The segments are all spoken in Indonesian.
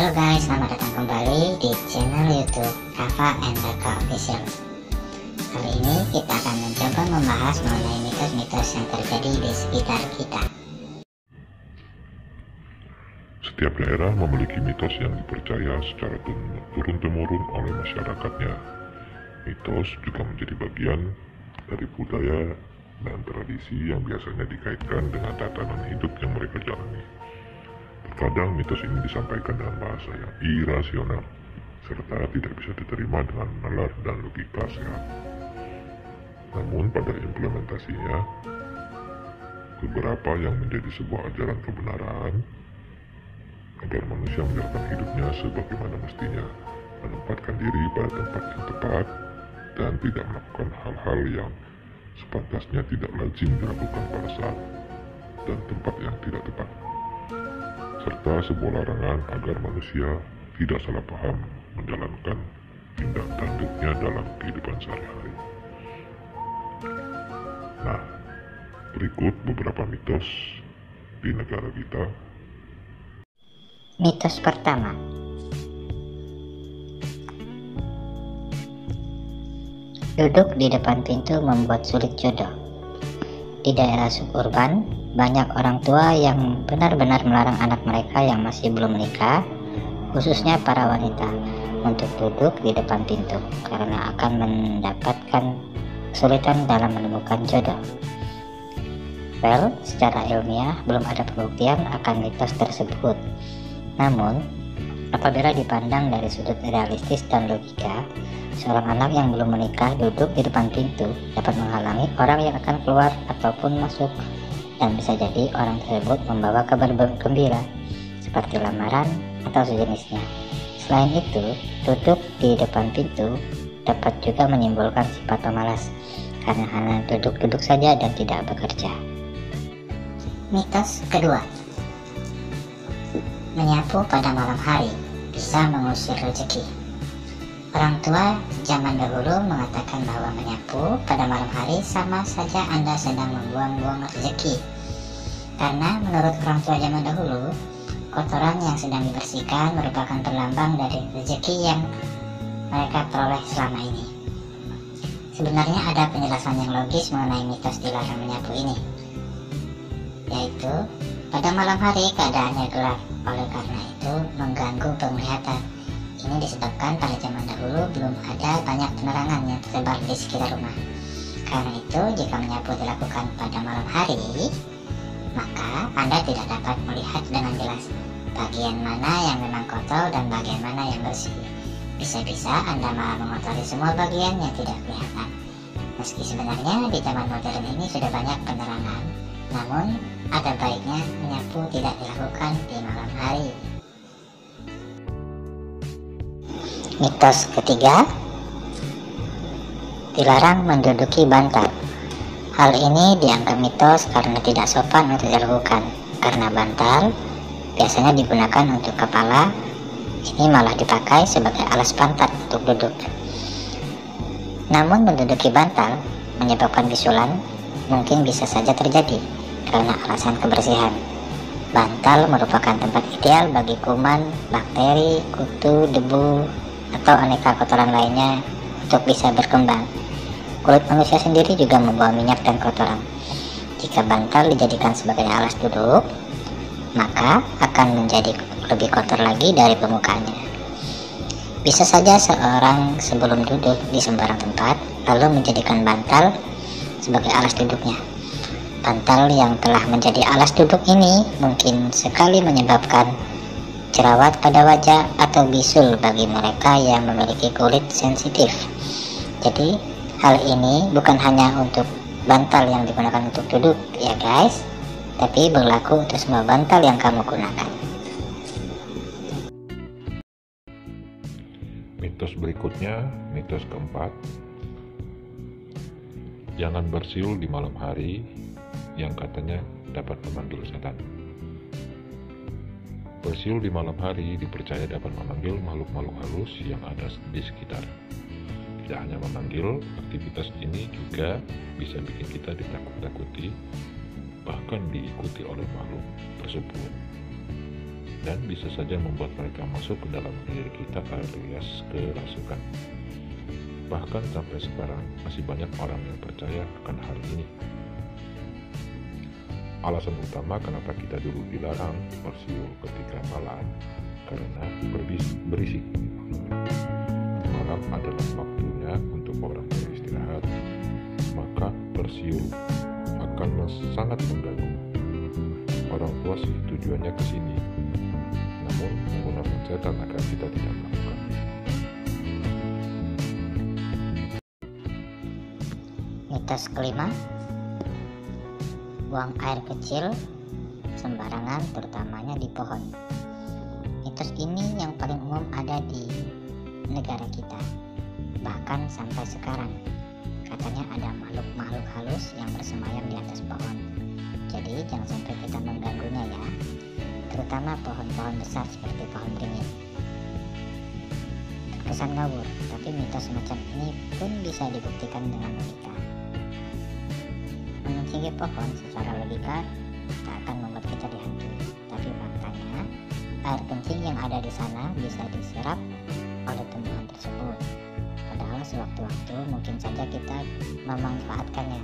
Halo guys, selamat datang kembali di channel YouTube Rafa and Raka Official. Kali ini kita akan mencoba membahas mengenai mitos-mitos yang terjadi di sekitar kita. Setiap daerah memiliki mitos yang dipercaya secara turun-temurun oleh masyarakatnya. Mitos juga menjadi bagian dari budaya dan tradisi yang biasanya dikaitkan dengan tatanan hidup yang mereka jalani. Terkadang mitos ini disampaikan dengan bahasa yang irasional, serta tidak bisa diterima dengan nalar dan logika sehat. Namun pada implementasinya, beberapa yang menjadi sebuah ajaran kebenaran agar manusia menjalankan hidupnya sebagaimana mestinya, menempatkan diri pada tempat yang tepat, dan tidak melakukan hal-hal yang sepantasnya tidak lazim dilakukan pada saat dan tempat yang tidak tepat, serta sebuah larangan agar manusia tidak salah paham menjalankan tindak tanduknya dalam kehidupan sehari-hari. Nah, berikut beberapa mitos di negara kita. Mitos pertama, duduk di depan pintu membuat sulit jodoh. Di daerah suburban, banyak orang tua yang benar-benar melarang anak mereka yang masih belum menikah, khususnya para wanita, untuk duduk di depan pintu karena akan mendapatkan kesulitan dalam menemukan jodoh. Well, secara ilmiah belum ada pembuktian akan mitos tersebut. Namun, apabila dipandang dari sudut realistis dan logika, seorang anak yang belum menikah duduk di depan pintu dapat menghalangi orang yang akan keluar ataupun masuk, dan bisa jadi orang tersebut membawa kabar gembira seperti lamaran atau sejenisnya. Selain itu, duduk di depan pintu dapat juga menimbulkan sifat pemalas karena hanya duduk-duduk saja dan tidak bekerja. Mitos kedua, menyapu pada malam hari bisa mengusir rezeki. Orang tua zaman dahulu mengatakan bahwa menyapu pada malam hari sama saja Anda sedang membuang-buang rezeki. Karena menurut orang tua zaman dahulu, kotoran yang sedang dibersihkan merupakan perlambang dari rezeki yang mereka peroleh selama ini. Sebenarnya ada penjelasan yang logis mengenai mitos dilarang menyapu ini, yaitu pada malam hari keadaannya gelap, oleh karena itu mengganggu penglihatan. Ini disebabkan pada zaman dahulu belum ada banyak penerangan yang tersebar di sekitar rumah. Karena itu jika menyapu dilakukan pada malam hari, maka Anda tidak dapat melihat dengan jelas bagian mana yang memang kotor dan bagian mana yang bersih. Bisa-bisa Anda malah mengotori semua bagian yang tidak kelihatan. Meski sebenarnya di zaman modern ini sudah banyak penerangan, namun ada baiknya menyapu tidak dilakukan di malam hari. Mitos ketiga, dilarang menduduki bantal. Hal ini dianggap mitos karena tidak sopan untuk dilakukan, karena bantal biasanya digunakan untuk kepala, ini malah dipakai sebagai alas pantat untuk duduk. Namun menduduki bantal menyebabkan bisulan mungkin bisa saja terjadi karena alasan kebersihan. Bantal merupakan tempat ideal bagi kuman, bakteri, kutu, debu, atau aneka kotoran lainnya untuk bisa berkembang. Kulit manusia sendiri juga membawa minyak dan kotoran. Jika bantal dijadikan sebagai alas duduk, maka akan menjadi lebih kotor lagi dari permukaannya. Bisa saja seorang sebelum duduk di sembarang tempat lalu menjadikan bantal sebagai alas duduknya. Bantal yang telah menjadi alas duduk ini mungkin sekali menyebabkan jerawat pada wajah atau bisul bagi mereka yang memiliki kulit sensitif. Jadi hal ini bukan hanya untuk bantal yang digunakan untuk duduk ya guys, tapi berlaku untuk semua bantal yang kamu gunakan. Mitos berikutnya, mitos keempat, jangan bersiul di malam hari yang katanya dapat memanggil setan. Bersiul di malam hari dipercaya dapat memanggil makhluk-makhluk halus yang ada di sekitar. Tidak hanya memanggil, aktivitas ini juga bisa bikin kita ditakut-takuti, bahkan diikuti oleh makhluk tersebut. dan bisa saja membuat mereka masuk ke dalam diri kita alias kerasukan. Bahkan sampai sekarang masih banyak orang yang percaya akan hal ini. Alasan utama kenapa kita dulu dilarang bersiul ketika malam karena berisik. Malam adalah waktunya untuk orang beristirahat, maka bersiul akan sangat mengganggu. Orang tua sih tujuannya ke sini, namun menggunakan setan agar kita tidak melakukan. Mitos kelima, buang air kecil sembarangan, terutamanya di pohon. Mitos ini yang paling umum ada di negara kita, bahkan sampai sekarang. Katanya ada makhluk-makhluk halus yang bersemayam di atas pohon. Jadi jangan sampai kita mengganggunya ya, terutama pohon-pohon besar seperti pohon beringin. Terkesan ngawur, tapi mitos semacam ini pun bisa dibuktikan dengan logika. Mengunjungi pohon secara logika tak akan membuat kita dihantui, tapi faktanya air kencing yang ada di sana bisa diserap oleh tumbuhan tersebut. Padahal sewaktu-waktu mungkin saja kita memanfaatkannya.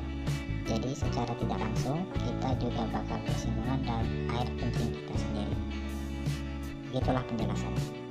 Jadi secara tidak langsung kita juga bakal bersinggungan dengan air kencing kita sendiri. Begitulah penjelasannya.